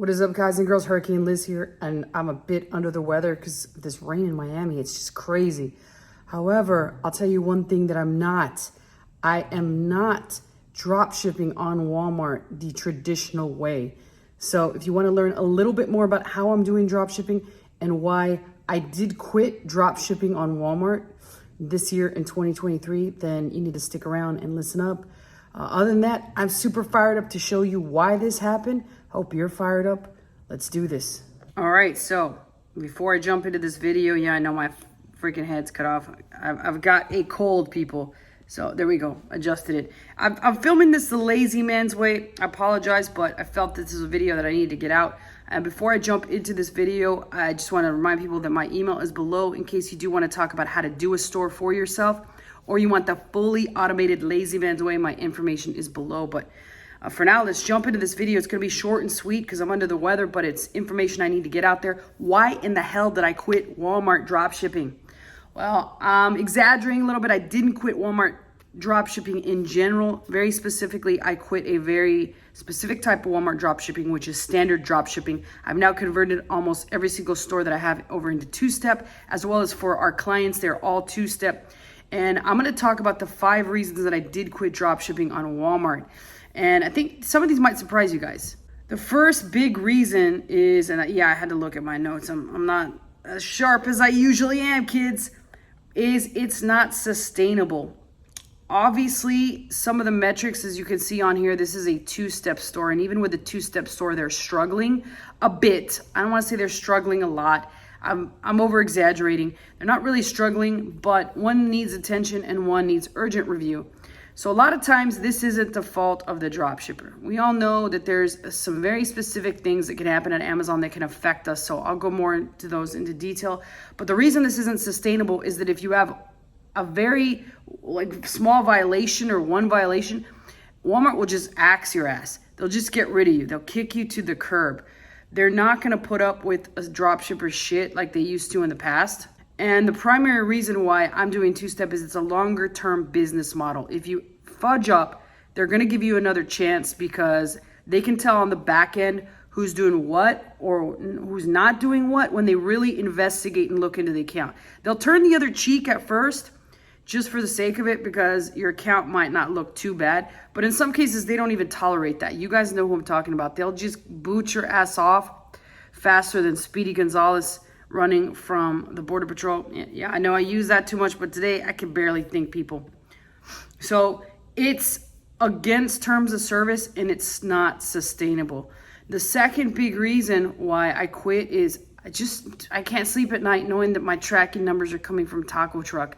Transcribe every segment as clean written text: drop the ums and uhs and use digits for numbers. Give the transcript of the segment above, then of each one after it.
What is up, guys and girls? Hurricane Liz here, and I'm a bit under the weather because of this rain in Miami. It's just crazy. However, I'll tell you one thing that I'm not. I am not drop shipping on Walmart the traditional way. So if you want to learn a little bit more about how I'm doing drop shipping and why I did quit drop shipping on Walmart this year in 2023, then you need to stick around and listen up. Other than that, I'm super fired up to show you why this happened. Hope you're fired up. Let's do this. All right, so before I jump into this video, yeah, I know my freaking head's cut off. I've got a cold, people. So there we go, adjusted it. I'm filming this the lazy man's way. I apologize, but I felt this is a video that I needed to get out. And before I jump into this video, I just want to remind people that my email is below in case you do want to talk about how to do a store for yourself, or you want the fully automated lazy man's way. My information is below. But for now, let's jump into this video. It's going to be short and sweet because I'm under the weather, but it's information I need to get out there. Why in the hell did I quit Walmart drop shipping? Well, I'm exaggerating a little bit. I didn't quit Walmart drop shipping in general. Very specifically, I quit a very specific type of Walmart drop shipping, which is standard drop shipping. I've now converted almost every single store that I have over into two-step, as well as for our clients, they're all two-step. And I'm going to talk about the 5 reasons that I did quit drop shipping on Walmart. And I think some of these might surprise you guys. The first big reason is, and yeah, I had to look at my notes. I'm not as sharp as I usually am, kids, is it's not sustainable. Obviously, some of the metrics, as you can see on here, this is a two-step store. And even with a two-step store, they're struggling a bit. I don't want to say they're struggling a lot. I'm over-exaggerating. They're not really struggling, but one needs attention and one needs urgent review. So a lot of times, this isn't the fault of the dropshipper. We all know that there's some very specific things that can happen at Amazon that can affect us. So I'll go more into those into detail. But the reason this isn't sustainable is that if you have a very small violation or one violation, Walmart will just axe your ass. They'll just get rid of you. They'll kick you to the curb. They're not going to put up with a dropshipper shit like they used to in the past. And the primary reason why I'm doing two-step is it's a longer term business model. If you fudge up, they're going to give you another chance because they can tell on the back end who's doing what or who's not doing what when they really investigate and look into the account. They'll turn the other cheek at first just for the sake of it because your account might not look too bad. But in some cases, they don't even tolerate that. You guys know who I'm talking about. They'll just boot your ass off faster than Speedy Gonzalez running from the Border Patrol. Yeah, I know I use that too much, but today I can barely think, people. So it's against terms of service and it's not sustainable. The second big reason why I quit is I can't sleep at night knowing that my tracking numbers are coming from Taco Truck.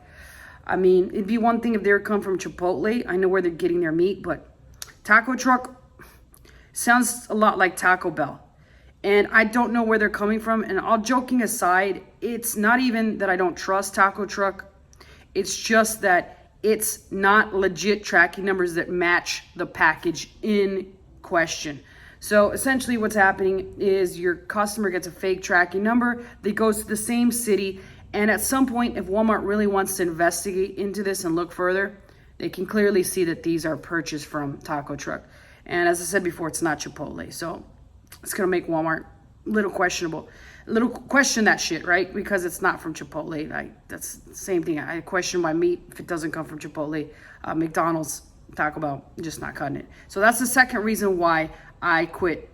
I mean, it'd be one thing if they were come from Chipotle. I know where they're getting their meat, but Taco Truck sounds a lot like Taco Bell. And I don't know where they're coming from. And all joking aside, it's not even that I don't trust Taco Truck. It's just that it's not legit tracking numbers that match the package in question. So essentially what's happening is your customer gets a fake tracking number that goes to the same city. And at some point, if Walmart really wants to investigate into this and look further, they can clearly see that these are purchased from Taco Truck. And as I said before, it's not Chipotle. So it's going to make Walmart a little questionable. A little question that shit, right? Because it's not from Chipotle. That's the same thing. I question my meat if it doesn't come from Chipotle. McDonald's, Taco Bell, just not cutting it. So that's the second reason why I quit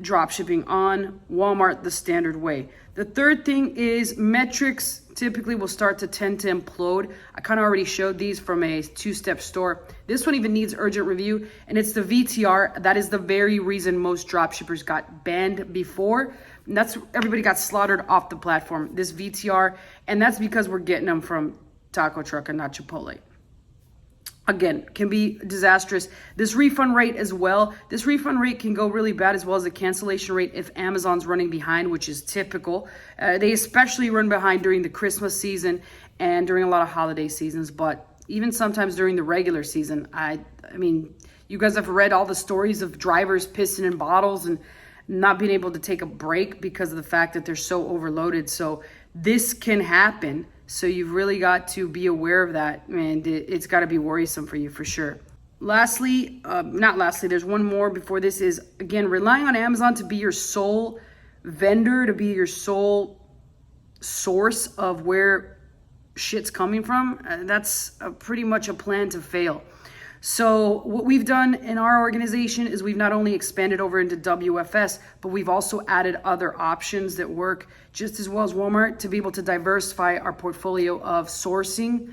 drop shipping on Walmart the standard way. The third thing is metrics typically will start to tend to implode. I kind of already showed these from a two-step store. This one even needs urgent review, and it's the VTR. That is the very reason most dropshippers got banned before. And that's everybody got slaughtered off the platform, this VTR, and that's because we're getting them from Taco Truck and not Chipotle. Again, can be disastrous. This refund rate as well. This refund rate can go really bad, as well as the cancellation rate if Amazon's running behind, which is typical. They especially run behind during the Christmas season and during a lot of holiday seasons, but even sometimes during the regular season. I mean, you guys have read all the stories of drivers pissing in bottles and not being able to take a break because of the fact that they're so overloaded. So this can happen. So you've really got to be aware of that, and it's got to be worrisome for you for sure. Not lastly, there's one more before this is, again, relying on Amazon to be your sole vendor, to be your sole source of where shit's coming from. That's pretty much a plan to fail. So what we've done in our organization is we've not only expanded over into WFS, but we've also added other options that work just as well as Walmart to be able to diversify our portfolio of sourcing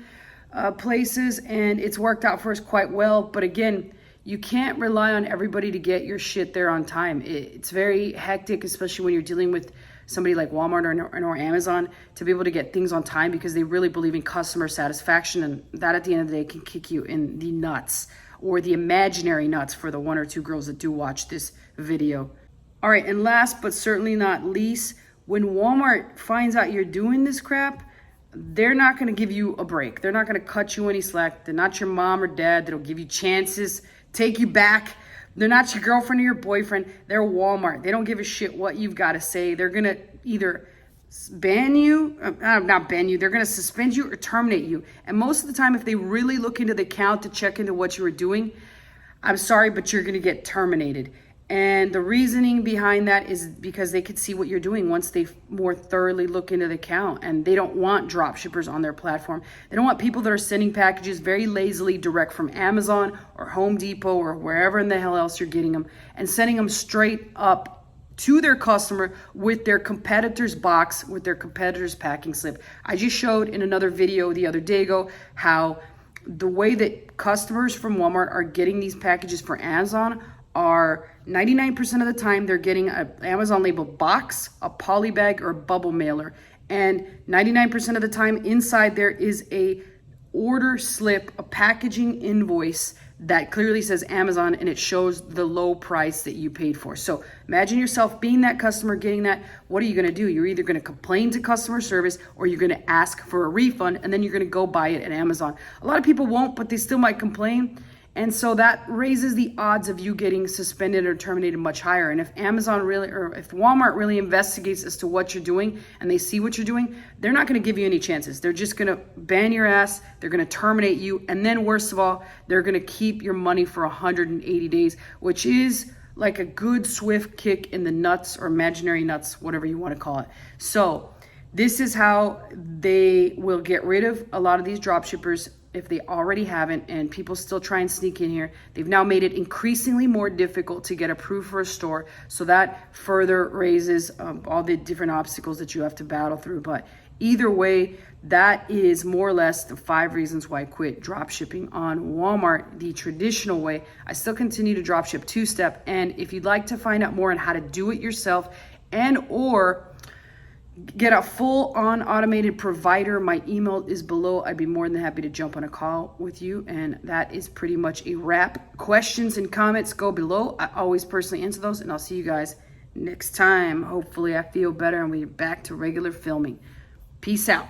places, and it's worked out for us quite well. But again, you can't rely on everybody to get your shit there on time. It's very hectic, especially when you're dealing with somebody like Walmart or Amazon, to be able to get things on time, because they really believe in customer satisfaction, and that at the end of the day can kick you in the nuts, or the imaginary nuts for the 1 or 2 girls that do watch this video. All right, and last but certainly not least, when Walmart finds out you're doing this crap, they're not going to give you a break. They're not going to cut you any slack. They're not your mom or dad that'll give you chances, take you back. They're not your girlfriend or your boyfriend. They're Walmart. They don't give a shit what you've got to say. They're going to either ban you, not ban you, they're going to suspend you or terminate you. And most of the time, if they really look into the account to check into what you were doing, I'm sorry, but you're going to get terminated. And the reasoning behind that is because they could see what you're doing once they more thoroughly look into the account. And they don't want drop shippers on their platform. They don't want people that are sending packages very lazily direct from Amazon or Home Depot or wherever in the hell else you're getting them, and sending them straight up to their customer with their competitor's box, with their competitor's packing slip. I just showed in another video the other day ago how the way that customers from Walmart are getting these packages for Amazon are 99% of the time they're getting an Amazon labeled box, a poly bag, or a bubble mailer. And 99% of the time inside there is a order slip, a packaging invoice that clearly says Amazon, and it shows the low price that you paid for. So imagine yourself being that customer, getting that. What are you going to do? You're either going to complain to customer service, or you're going to ask for a refund, and then you're going to go buy it at Amazon. A lot of people won't, but they still might complain. And so that raises the odds of you getting suspended or terminated much higher. And if Amazon really, or if Walmart really investigates as to what you're doing and they see what you're doing, they're not going to give you any chances. They're just going to ban your ass. They're going to terminate you. And then worst of all, they're going to keep your money for 180 days, which is like a good swift kick in the nuts, or imaginary nuts, whatever you want to call it. So this is how they will get rid of a lot of these drop shippers if they already haven't, and people still try and sneak in here. They've now made it increasingly more difficult to get approved for a store, so that further raises all the different obstacles that you have to battle through. But either way, that is more or less the 5 reasons why I quit drop shipping on Walmart the traditional way. I still continue to drop ship 2-step, and if you'd like to find out more on how to do it yourself and or get a full-on automated provider, my email is below. I'd be more than happy to jump on a call with you. And that is pretty much a wrap. Questions and comments go below. I always personally answer those, and I'll see you guys next time. Hopefully I feel better and we're back to regular filming. Peace out.